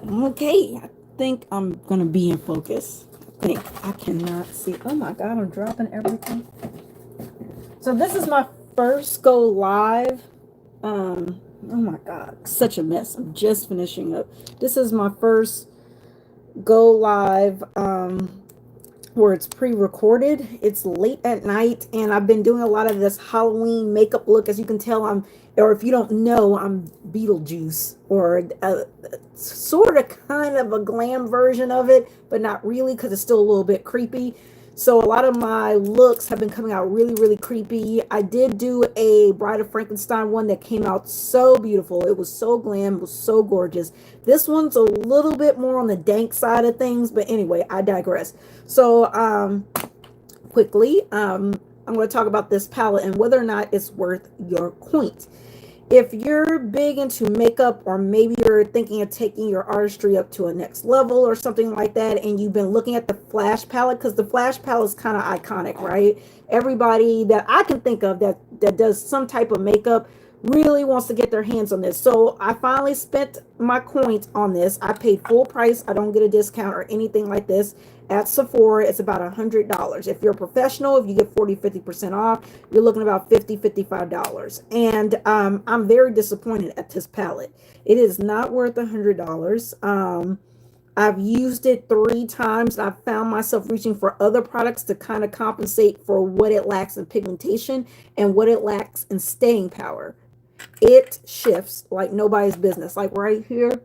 Okay, I think I'm gonna be in focus. I think I cannot see. Oh my god, I'm dropping everything. So this is my first go live. Oh my god, such a mess. I'm just finishing up. This is my first go live. Where it's pre-recorded. It's late at night, and I've been doing a lot of this Halloween makeup look. As you can tell, or if you don't know, I'm Beetlejuice, or a sort of kind of a glam version of it, but not really, because it's still a little bit creepy. So a lot of my looks have been coming out really, really creepy. I did do a Bride of Frankenstein one that came out so beautiful. It was so glam, it was so gorgeous. This one's a little bit more on the dank side of things, but anyway, I digress. So quickly, I'm going to talk about this palette and whether or not it's worth your coins. If you're big into makeup, or maybe you're thinking of taking your artistry up to a next level or something like that, and you've been looking at the Flash palette, because the Flash palette is kind of iconic, right? Everybody that I can think of that does some type of makeup really wants to get their hands on this. So I finally spent my coins on this. I paid full price. I don't get a discount or anything like this. At Sephora, it's about $100. If you're a professional, if you get 40-50% off, you're looking about $50-$55. And I'm very disappointed at this palette. It is not worth $100. I've used it 3 times. I've found myself reaching for other products to kind of compensate for what it lacks in pigmentation and what it lacks in staying power. It shifts like nobody's business. Like right here,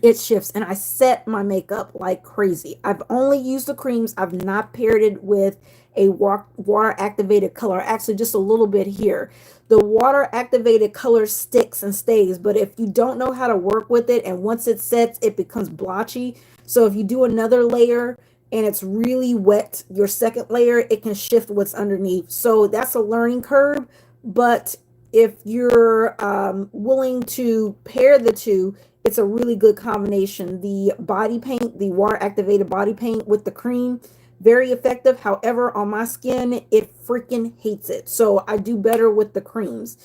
it shifts, and I set my makeup like crazy. I've only used the creams. I've not paired it with a water activated color, actually just a little bit here. The water activated color sticks and stays, but if you don't know how to work with it, and once it sets, it becomes blotchy. So if you do another layer and it's really wet, your second layer, it can shift what's underneath. So that's a learning curve. But if you're willing to pair the two, it's a really good combination. The body paint, the water activated body paint with the cream, very effective. However, on my skin, it freaking hates it. So I do better with the creams.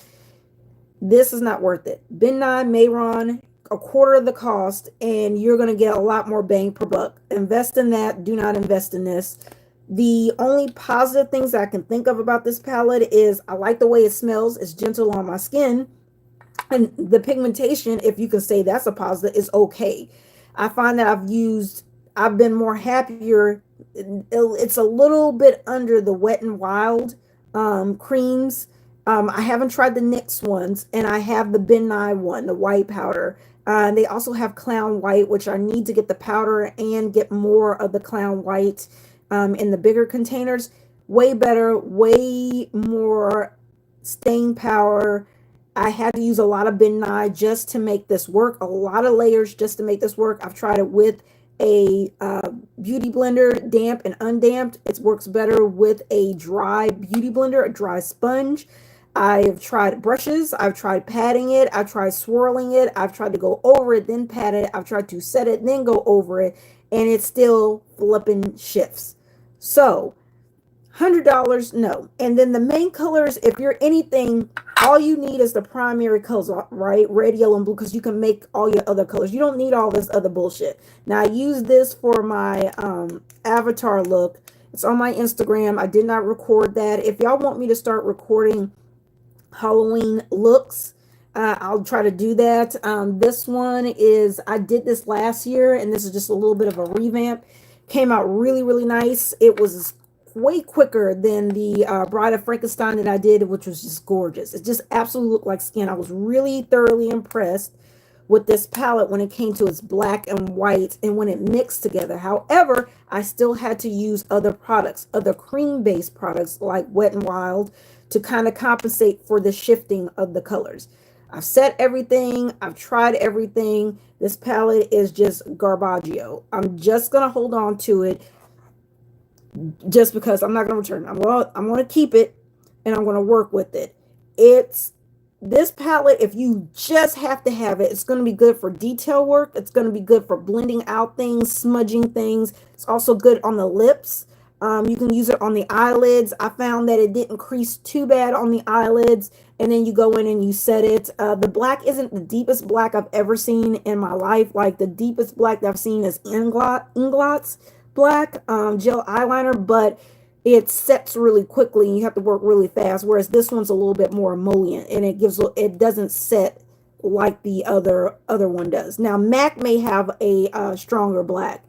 This is not worth it. Ben Nye, Mayron, a quarter of the cost, and you're going to get a lot more bang per buck. Invest in that. Do not invest in this. The only positive things I can think of about this palette is I like the way it smells. It's gentle on my skin. And the pigmentation, if you can say that's a positive, is okay. I find that I've been more happier. It's a little bit under the Wet n Wild creams. I haven't tried the NYX ones, and I have the Ben Nye one, the white powder. They also have Clown White, which I need to get the powder and get more of the Clown White in the bigger containers. Way better, way more staying power. I had to use a lot of Ben Nye just to make this work, a lot of layers just to make this work. I've tried it with a beauty blender, damp and undamped. It works better with a dry beauty blender, a dry sponge. I've tried brushes. I've tried patting it. I've tried swirling it. I've tried to go over it, then pat it. I've tried to set it, then go over it, and it still flipping shifts. So $100, no. And then the main colors, if you're anything, all you need is the primary colors, right? Red, yellow, and blue, because you can make all your other colors. You don't need all this other bullshit. Now, I use this for my avatar look. It's on my Instagram. I did not record that. If y'all want me to start recording Halloween looks, I'll try to do that. This one is, I did this last year, and this is just a little bit of a revamp. Came out really, really nice. It was way quicker than the Bride of Frankenstein that I did, which was just gorgeous. It just absolutely looked like skin. I was really thoroughly impressed with this palette when it came to its black and white and when it mixed together. However, I still had to use other products, other cream-based products like Wet n Wild, to kind of compensate for the shifting of the colors. I've set everything. I've tried everything. This palette is just garbaggio. I'm just going to hold on to it just because I'm not going to return. I'm going to keep it, and I'm going to work with it. It's this palette, if you just have to have it, it's going to be good for detail work. It's going to be good for blending out things, smudging things. It's also good on the lips. You can use it on the eyelids. I found that it didn't crease too bad on the eyelids. and then you go in and you set it. The black isn't the deepest black I've ever seen in my life. Like the deepest black that I've seen is Inglot's black gel eyeliner, but it sets really quickly and you have to work really fast. Whereas this one's a little bit more emollient and it doesn't set like the other one does. Now MAC may have a stronger black.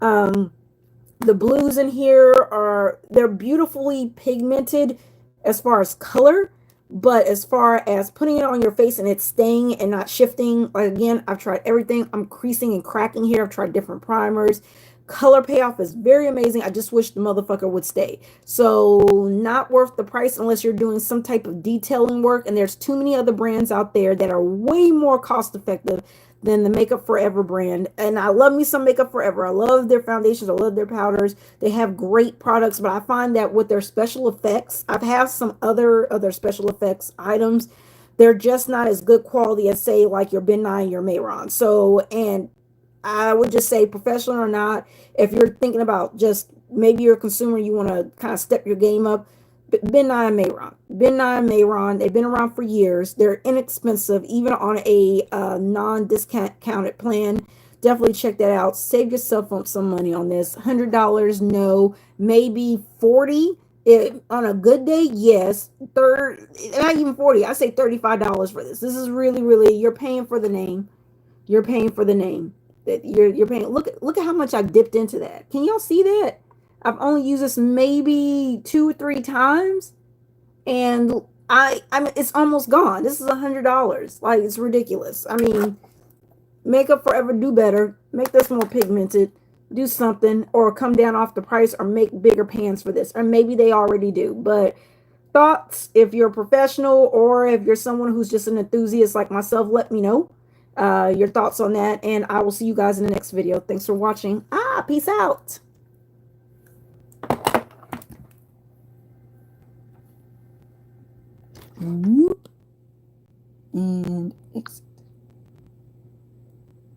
The blues in here they're beautifully pigmented as far as color, but as far as putting it on your face and it's staying and not shifting, like again, I've tried everything. I'm creasing and cracking here. I've tried different primers. Color payoff is very amazing. I just wish the motherfucker would stay. So not worth the price unless you're doing some type of detailing work, and there's too many other brands out there that are way more cost effective than the Makeup Forever brand. And I love me some Makeup Forever. I love their foundations. I love their powders. They have great products, but I find that with their special effects, I've had some other special effects items. They're just not as good quality as, say, like your Ben Nye and your Mayron. So, and I would just say, professional or not, if you're thinking about just maybe you're a consumer, you want to kind of step your game up, Ben Nye and Mayron. Ben Nye and Mayron, they've been around for years. They're inexpensive, even on a non-discounted plan. Definitely check that out. Save yourself some money on this. $100, no. Maybe $40 on a good day, yes. Not even $40. I say $35 for this. This is really, really, you're paying for the name. You're paying for the name. That you're paying. Look at how much I dipped into that. Can y'all see that? I've only used this maybe 2 or 3 times, and I mean it's almost gone. This is $100. Like, it's ridiculous. I mean, Makeup Forever, do better. Make this more pigmented. Do something, or come down off the price, or make bigger pans for this, or maybe they already do. But thoughts, if you're a professional or if you're someone who's just an enthusiast like myself, let me know your thoughts on that, and I will see you guys in the next video. Thanks for watching. Peace out. And